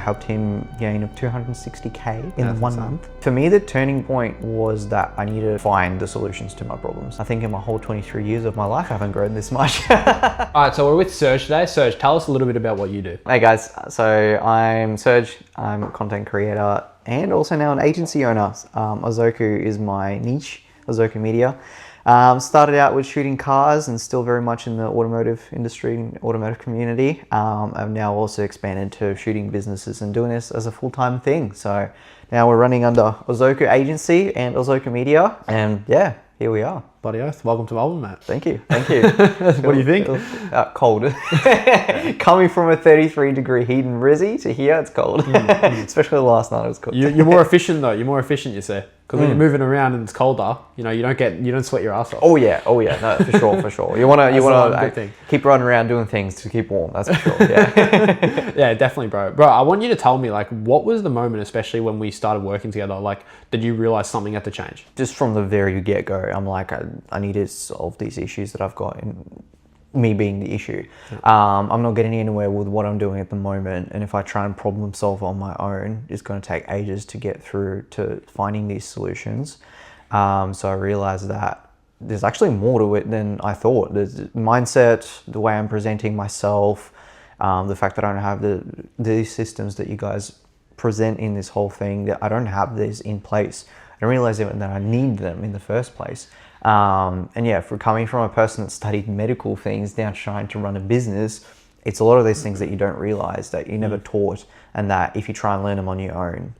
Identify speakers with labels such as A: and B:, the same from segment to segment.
A: helped him gain 260K in 1 month. For me, the turning point was that I needed to find the solutions to my problems. I think in my whole 23 years of my life, I haven't grown this much.
B: All right, so we're with Serge today. Serge, tell us a little bit about what you do.
A: Hey guys, so I'm Serge. I'm a content creator and also now an agency owner. Ozoku is my niche, Ozoku Media. Started out with shooting cars and still very much in the automotive industry and automotive community. I've now also expanded to shooting businesses and doing this as a full-time thing. So now we're running under Ozoku Agency and Ozoku Media, and yeah, here we are.
B: Bloody oath. Welcome to Melbourne, mate.
A: Thank you. Thank you.
B: What do you think?
A: Cold. Coming from a 33-degree heat in Brizzy to here, it's cold. Especially last night, it was cold.
B: You're more efficient though. You're more efficient, you say. Because when you're moving around and it's colder, you know, you don't sweat your ass off.
A: Oh yeah. No, for sure. You wanna keep running around doing things to keep warm. That's for sure. Yeah.
B: Yeah, definitely, bro. Bro, I want you to tell me, like, what was the moment, especially when we started working together? Like, did you realize something had to change?
A: Just from the very get-go, I'm like, I need to solve these issues that I've got, in me being the issue. I'm not getting anywhere with what I'm doing at the moment, and if I try and problem solve on my own, it's going to take ages to get through to finding these solutions. So I realized that there's actually more to it than I thought. There's mindset, the way I'm presenting myself, the fact that I don't have these systems that you guys present in this whole thing, that I don't have these in place. I don't realize even that I need them in the first place. And yeah, for coming from a person that studied medical things now trying to run a business, it's a lot of these things that you don't realize, that you never taught, and that if you try and learn them on your own,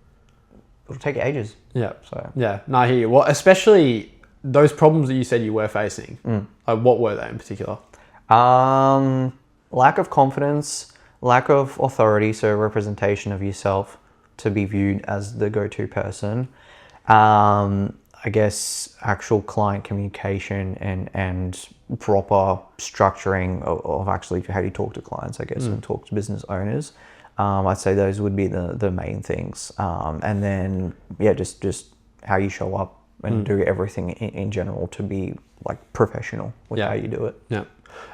A: it'll take ages.
B: Yeah. So yeah, no, I hear you. Well, especially those problems that you said you were facing. Like, what were they in particular?
A: Lack of confidence, lack of authority, so representation of yourself to be viewed as the go-to person. I guess actual client communication and proper structuring of actually how you talk to clients, I guess, and talk to business owners. I'd say those would be the main things. And then, yeah, just how you show up and do everything in general to be like professional with how you do it.
B: Yeah.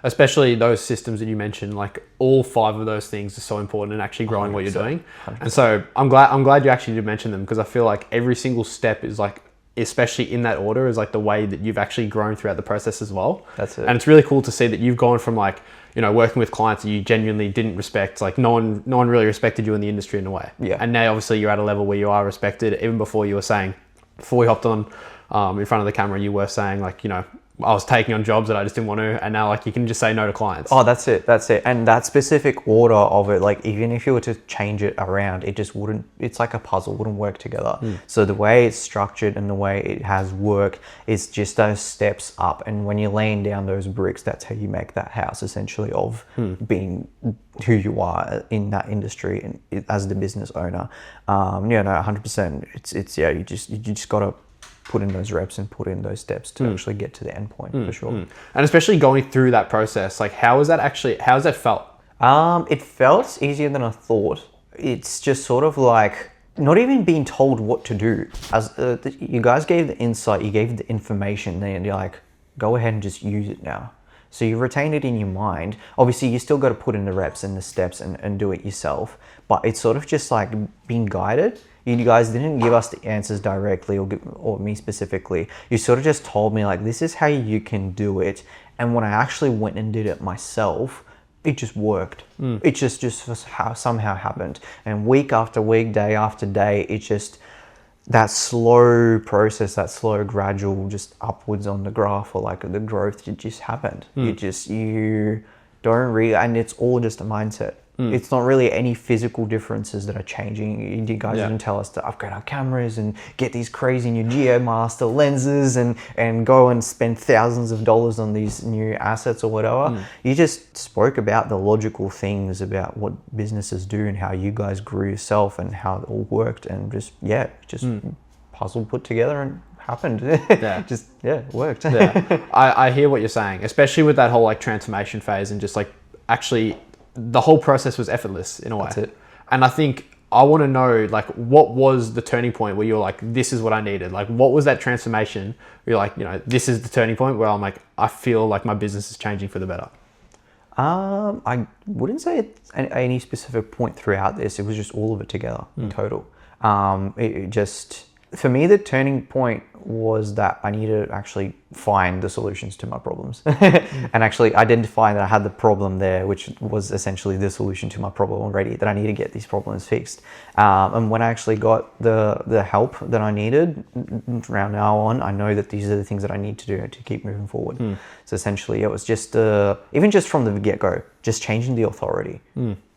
B: Especially those systems that you mentioned, like all 5 of those things are so important in actually growing what you're doing. 100%. And so I'm glad you actually did mention them, because I feel like every single step is like, especially in that order, is like the way that you've actually grown throughout the process as well.
A: That's it.
B: And it's really cool to see that you've gone from, like, you know, working with clients that you genuinely didn't respect, like no one really respected you in the industry in a way.
A: Yeah.
B: And now obviously you're at a level where you are respected. Even before we hopped on in front of the camera, you were saying, like, you know, I was taking on jobs that I just didn't want to, and now, like, you can just say no to clients.
A: Oh, that's it. And that specific order of it, like, even if you were to change it around, it just wouldn't, it's like a puzzle, wouldn't work together. So the way it's structured and the way it has work is just those steps up. And when you're laying down those bricks, that's how you make that house, essentially, of being who you are in that industry and as the business owner. Yeah, no, 100%. It's you just got to put in those reps and put in those steps to actually get to the end point, for sure.
B: And especially going through that process, like, how's that felt?
A: It felt easier than I thought. It's just sort of like not even being told what to do. As you guys gave the insight, you gave the information, then you're like, go ahead and just use it now. So you retain it in your mind. Obviously, you still got to put in the reps and the steps and do it yourself, but it's sort of just like being guided. You guys didn't give us the answers directly, or me specifically. You sort of just told me, like, this is how you can do it. And when I actually went and did it myself, it just worked. It just somehow happened. And week after week, day after day, it just, that slow process, that slow gradual, just upwards on the graph, or like the growth, it just happened. You don't really, and it's all just a mindset. It's not really any physical differences that are changing. You guys didn't tell us to upgrade our cameras and get these crazy new GeoMaster lenses and go and spend thousands of dollars on these new assets or whatever. You just spoke about the logical things about what businesses do and how you guys grew yourself and how it all worked, and just puzzle put together and happened. It worked.
B: I hear what you're saying, especially with that whole, like, transformation phase, and just, like, actually the whole process was effortless in a way.
A: That's it.
B: And I think I want to know, like, what was the turning point where you're like, this is what I needed? Like, what was that transformation where you're like, you know, this is the turning point where I'm like, I feel like my business is changing for the better?
A: I wouldn't say it's any specific point throughout this. It was just all of it together in total. It just, for me, the turning point was that I needed to actually find the solutions to my problems and actually identify that I had the problem there, which was essentially the solution to my problem already, that I need to get these problems fixed. And when I actually got the help that I needed, from now on, I know that these are the things that I need to do to keep moving forward. So essentially it was just, even just from the get-go, just changing the authority.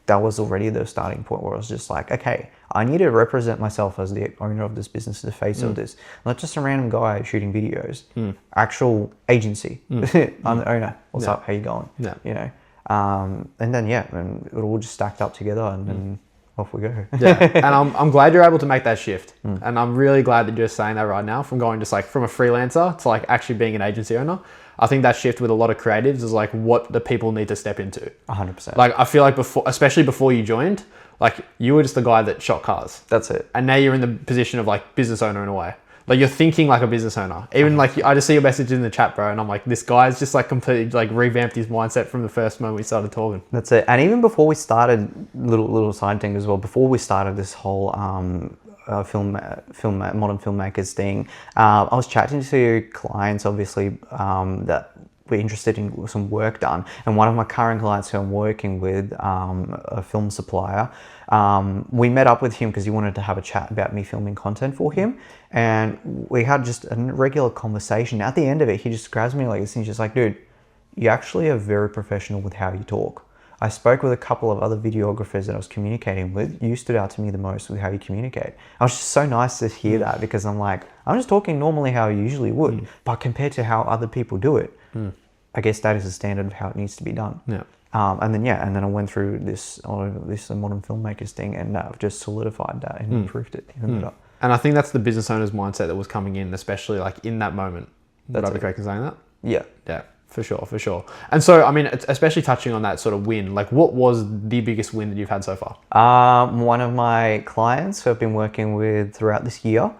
A: That was already the starting point where I was just like, okay, I need to represent myself as the owner of this business, the face of this, not just a random guy shooting videos. Actual agency. I'm the owner. What's up? How you going? You know, and then and it all just stacked up together, and then off we go.
B: And I'm glad you're able to make that shift, and I'm really glad that you're saying that right now, from going just like from a freelancer to like actually being an agency owner. I think that shift with a lot of creatives is like what the people need to step into.
A: 100%.
B: Like I feel like before, especially before you joined, like you were just the guy that shot cars.
A: That's it.
B: And now you're in the position of like business owner in a way. Like you're thinking like a business owner. Even like I just see your message in the chat, bro, and I'm like, this guy's just like completely like revamped his mindset from the first moment we started talking.
A: That's it. And even before we started, little side thing as well, before we started this whole modern filmmakers thing, I was chatting to clients, obviously, that were interested in some work done. And one of my current clients who I'm working with, a film supplier, we met up with him because he wanted to have a chat about me filming content for him. And we had just a regular conversation. At the end of it, he just grabs me like this and he's just like, dude, you actually are very professional with how you talk. I spoke with a couple of other videographers that I was communicating with. You stood out to me the most with how you communicate. I was just so nice to hear that, because I'm like, I'm just talking normally how I usually would, but compared to how other people do it, I guess that is the standard of how it needs to be done. And then I went through this modern filmmakers thing, and I've just solidified that and improved it even better.
B: And I think that's the business owner's mindset that was coming in, especially like in that moment. Would I be correct in saying that?
A: Yeah.
B: For sure. And so, I mean, especially touching on that sort of win, like what was the biggest win that you've had so far?
A: One of my clients who I've been working with throughout this year,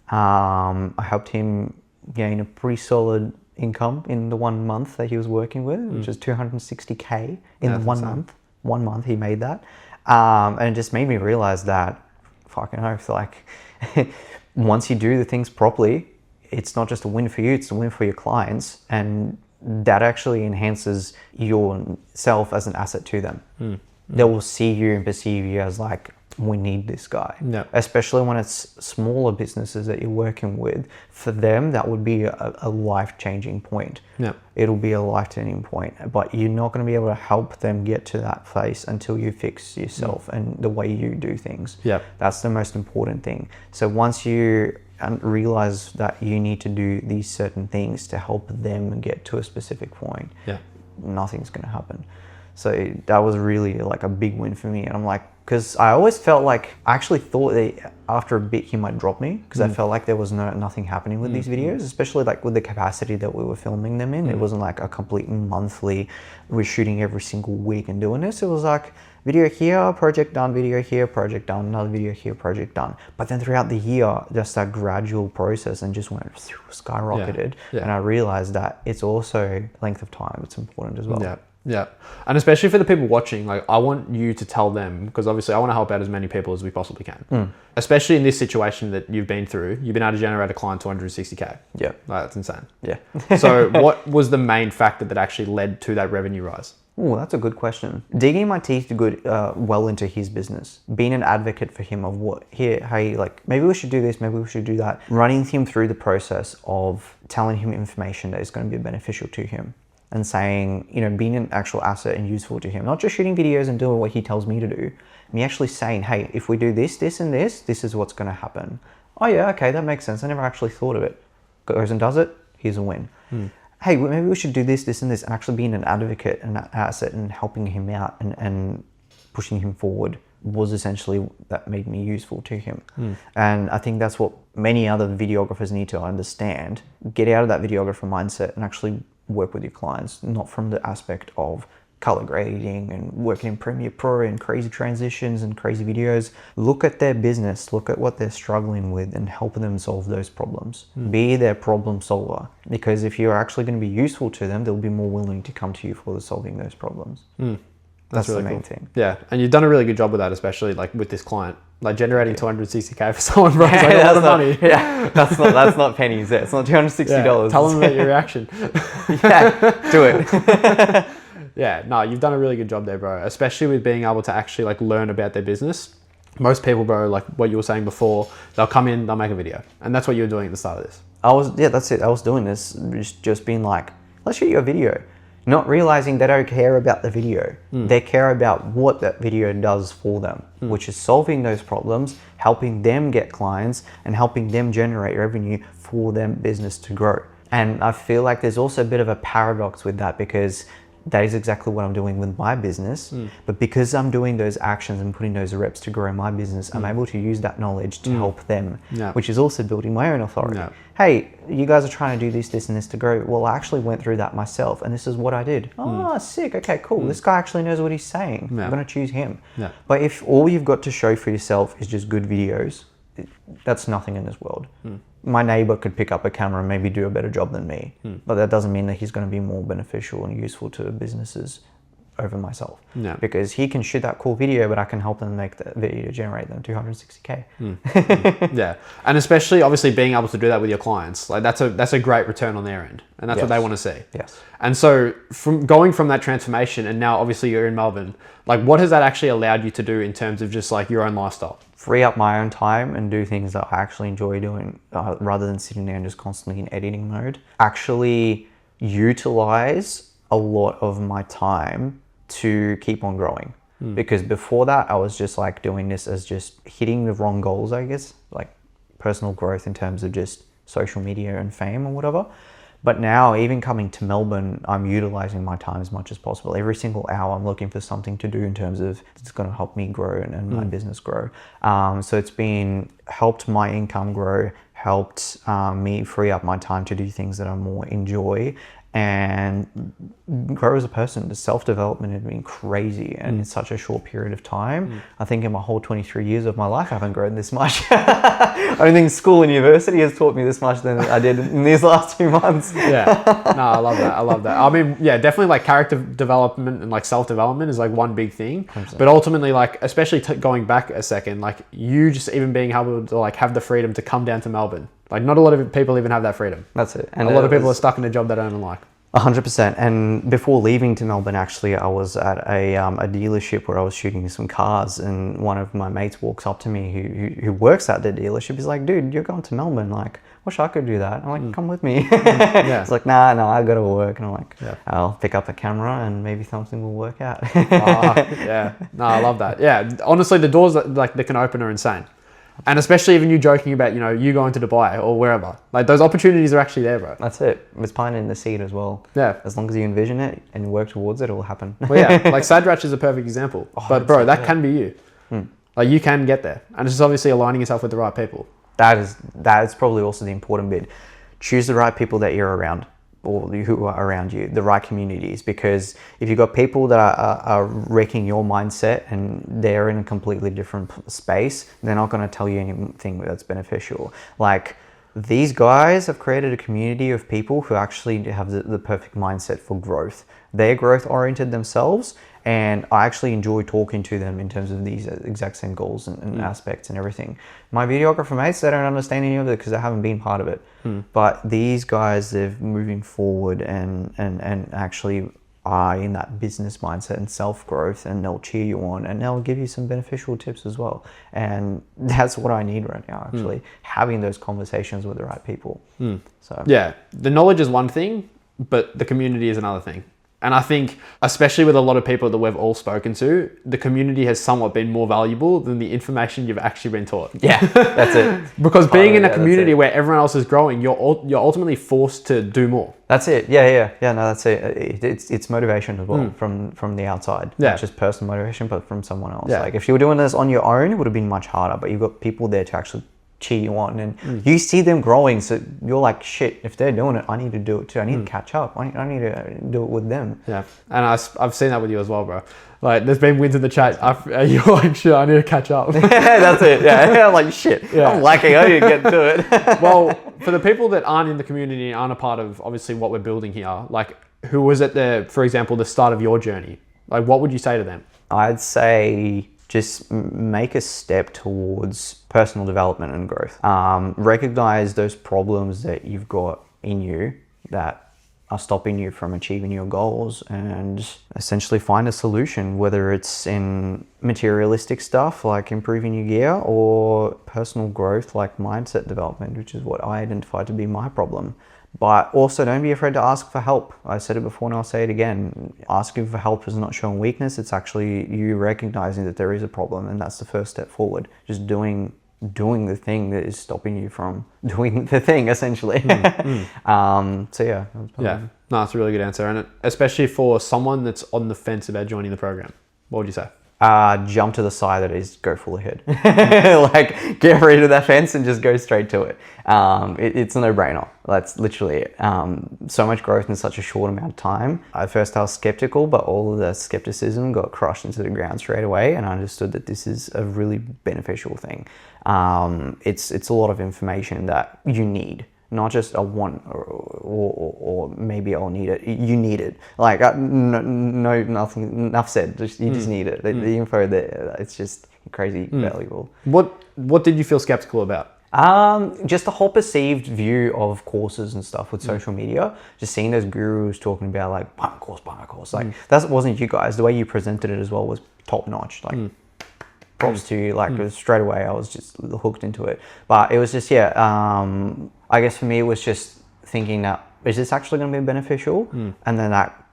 A: I helped him gain a pretty solid income in the 1 month that he was working with, which is 260K in the 1 month. 1 month he made that. And it just made me realize that, fucking oath, like once you do the things properly, it's not just a win for you, it's a win for your clients. And that actually enhances yourself as an asset to them. They will see you and perceive you as like, we need this guy. Especially when it's smaller businesses that you're working with. For them, that would be a life-changing point. It'll be a life-turning point, but you're not going to be able to help them get to that place until you fix yourself and the way you do things. That's the most important thing. So once you realize that you need to do these certain things to help them get to a specific point, nothing's going to happen. So that was really like a big win for me. And I'm like, because I always felt like, I actually thought that after a bit he might drop me, because I felt like there was nothing happening with these videos, especially like with the capacity that we were filming them in. It wasn't like a complete monthly, we're shooting every single week and doing this. It was like video here, project done, video here, project done, another video here, project done. But then throughout the year, just that gradual process and just went skyrocketed. And I realized that it's also length of time. It's important as well.
B: And especially for the people watching, like I want you to tell them, because obviously I want to help out as many people as we possibly can. Especially in this situation that you've been through, you've been able to generate a client 260K. Like, that's insane. So what was the main factor that actually led to that revenue rise?
A: Oh, that's a good question. Digging my teeth well into his business, being an advocate for him of what, hey, like maybe we should do this, maybe we should do that. Running him through the process of telling him information that is going to be beneficial to him. And saying, being an actual asset and useful to him. Not just shooting videos and doing what he tells me to do. Me actually saying, hey, if we do this, this, and this is what's going to happen. Oh yeah, okay, that makes sense. I never actually thought of it. Goes and does it, here's a win. Hey, maybe we should do this, this, and this. And actually being an advocate and an asset and helping him out and pushing him forward was essentially that made me useful to him. And I think that's what many other videographers need to understand. Get out of that videographer mindset and actually work with your clients, not from the aspect of color grading and working in Premiere Pro and crazy transitions and crazy videos. Look at their business, look at what they're struggling with and help them solve those problems. Be their problem solver, because if you're actually going to be useful to them, they'll be more willing to come to you for solving those problems. That's really the main thing.
B: Yeah, and you've done a really good job with that, especially like with this client. Like generating 260K for someone, bro, it's like a lot of money.
A: Yeah, that's not pennies. It's not $260.
B: Yeah, tell them about your reaction.
A: Yeah, do it.
B: Yeah, no, you've done a really good job there, bro. Especially with being able to actually like learn about their business. Most people, bro, like what you were saying before, they'll come in, they'll make a video, and that's what you were doing at the start of this.
A: That's it. I was doing this, just being like, let's shoot you a video. Not realizing they don't care about the video. They care about what that video does for them, which is solving those problems, helping them get clients, and helping them generate revenue for their business to grow. And I feel like there's also a bit of a paradox with that, because that is exactly what I'm doing with my business. But because I'm doing those actions and putting those reps to grow my business, I'm able to use that knowledge to help them, which is also building my own authority. Hey, you guys are trying to do this and this to grow. Well, I actually went through that myself, and this is what I did. Oh, sick. Okay, cool. This guy actually knows what he's saying. I'm going to choose him. But if all you've got to show for yourself is just good videos, that's nothing in this world. My neighbor could pick up a camera and maybe do a better job than me, but that doesn't mean that he's going to be more beneficial and useful to businesses over myself. Because he can shoot that cool video, but I can help them make that video to generate them 260K.
B: Yeah, and especially obviously being able to do that with your clients, like that's a great return on their end, and that's what they want to see.
A: Yes.
B: And so from going from that transformation, and now obviously you're in Melbourne, like what has that actually allowed you to do in terms of just like your own lifestyle?
A: Free up my own time and do things that I actually enjoy doing, rather than sitting there and just constantly in editing mode. Actually utilize a lot of my time to keep on growing. Because before that, I was just like doing this as just hitting the wrong goals, I guess, like personal growth in terms of just social media and fame or whatever. But now, even coming to Melbourne, I'm utilizing my time as much as possible. Every single hour, I'm looking for something to do in terms of it's going to help me grow and my business grow. So it's helped my income grow, helped me free up my time to do things that I more enjoy, and grow as a person. The self-development has been crazy, and in such a short period of time. I think in my whole 23 years of my life, I haven't grown this much. I don't think school and university has taught me this much than I did in these last 2 months.
B: Yeah, no, I love that. I mean, yeah, definitely like character development and like self-development is like one big thing. 100%. But ultimately, like, especially going back a second, like you just even being able to like have the freedom to come down to Melbourne. Like not a lot of people even have that freedom.
A: That's it.
B: And a lot of people are stuck in a job they don't even like.
A: 100%. And before leaving to Melbourne, actually, I was at a dealership where I was shooting some cars, and one of my mates walks up to me who works at the dealership. He's like, dude, you're going to Melbourne. Like, wish I could do that. I'm like, come with me. It's like, no, I got to work. And I'm like, I'll pick up the camera and maybe something will work out.
B: Yeah. No, I love that. Yeah. Honestly, the doors that like they can open are insane. And especially even you joking about, you going to Dubai or wherever. Like those opportunities are actually there, bro.
A: That's it. It's planting the seed as well.
B: Yeah.
A: As long as you envision it and work towards it, it will happen.
B: Well, yeah. Like Sadrach is a perfect example. But bro, that can be you. Like you can get there. And it's just obviously aligning yourself with the right people.
A: That is probably also the important bit. Choose the right people that you're around, or who are around you, the right communities. Because if you've got people that are wrecking your mindset and they're in a completely different space, they're not going to tell you anything that's beneficial. Like, these guys have created a community of people who actually have the perfect mindset for growth. They're growth oriented themselves, and I actually enjoy talking to them in terms of these exact same goals and aspects and everything. My videographer mates, they don't understand any of it because they haven't been part of it. But these guys, they're moving forward and actually are in that business mindset and self-growth, and they'll cheer you on and they'll give you some beneficial tips as well. And that's what I need right now, actually, having those conversations with the right people. So
B: yeah, the knowledge is one thing, but the community is another thing. And I think, especially with a lot of people that we've all spoken to, the community has somewhat been more valuable than the information you've actually been taught.
A: Yeah, that's it.
B: Because being in a community where everyone else is growing, you're ultimately forced to do more.
A: That's it. Yeah. No, that's it. It's motivation as well from the outside.
B: Yeah.
A: Not just personal motivation, but from someone else.
B: Yeah.
A: Like if you were doing this on your own, it would have been much harder. But you've got people there to actually cheer you on, and you see them growing. So you're like, shit, if they're doing it, I need to do it too. I need to catch up. I need to do it with them.
B: Yeah, and I've seen that with you as well, bro. Like, there's been wins in the chat. You're like, shit, I need to catch up.
A: That's it. Yeah, I'm like, shit. Yeah. I'm lacking. I need to get to it.
B: Well, for the people that aren't in the community, aren't a part of obviously what we're building here, like, who was at for example, the start of your journey? Like, what would you say to them?
A: I'd say just make a step towards personal development and growth. Recognize those problems that you've got in you that are stopping you from achieving your goals, and essentially find a solution, whether it's in materialistic stuff like improving your gear, or personal growth like mindset development, which is what I identified to be my problem. But also, don't be afraid to ask for help. I said it before and I'll say it again. Asking for help is not showing weakness. It's actually you recognizing that there is a problem, and that's the first step forward. Just doing the thing that is stopping you from doing the thing, essentially. So yeah.
B: Yeah, no, that's a really good answer. And especially for someone that's on the fence about joining the program, what would you say?
A: Jump to the side that is go full ahead. Like, get rid of that fence and just go straight to it. It's a no-brainer. That's literally it. So much growth in such a short amount of time. At first I was skeptical, but all of the skepticism got crushed into the ground straight away, and I understood that this is a really beneficial thing. It's a lot of information that you need. Not just a want or maybe I'll need it. You need it. Like, nothing, enough said. You just need it. The info there, it's just crazy valuable.
B: What did you feel skeptical about?
A: Just the whole perceived view of courses and stuff with social media. Just seeing those gurus talking about like, buy my course. Like, that wasn't you guys. The way you presented it as well was top notch. Like, props to you. Like, it was straight away, I was just hooked into it. But it was just, I guess for me, it was just thinking that, is this actually going to be beneficial? And then that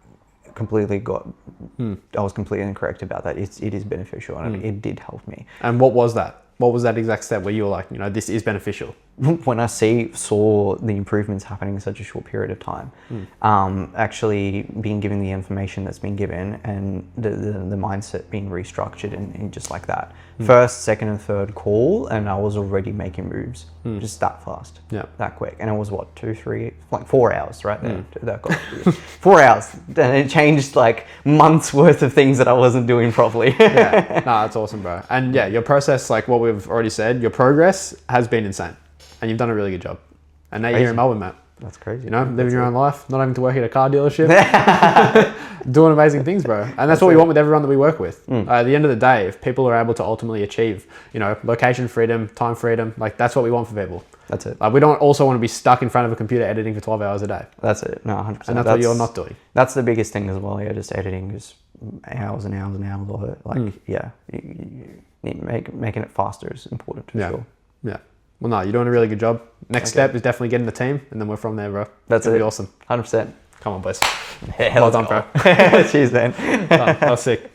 A: completely I was completely incorrect about that. It is beneficial, and it did help me.
B: And what was that? What was that exact step where you were like, this is beneficial?
A: When I saw the improvements happening in such a short period of time, actually being given the information that's been given, and the mindset being restructured and just like that. First, second and third call, and I was already making moves just that fast, that quick. And it was what, 4 hours, right? That got 4 hours. And it changed like months worth of things that I wasn't doing properly.
B: Yeah, no, that's awesome, bro. And yeah, your process, like what we've already said, your progress has been insane. And you've done a really good job. And now you're here in Melbourne, Matt.
A: That's crazy.
B: Living your own life, not having to work at a car dealership, doing amazing things, bro. And that's what we want with everyone that we work with. At the end of the day, if people are able to ultimately achieve, location freedom, time freedom, like that's what we want for people.
A: That's it.
B: Like, we don't also want to be stuck in front of a computer editing for 12 hours a day.
A: That's it. No, 100%.
B: And that's what you're not doing.
A: That's the biggest thing as well. Yeah, just editing, just hours and hours and hours of it. Like, making it faster is important for sure.
B: Yeah. Well, no, you're doing a really good job. Next step is definitely getting the team, and then we're from there, bro.
A: That's
B: It'll
A: it.
B: be awesome.
A: 100%.
B: Come on, boys.
A: Yeah,
B: well done, bro.
A: Cheers, man.
B: That was sick.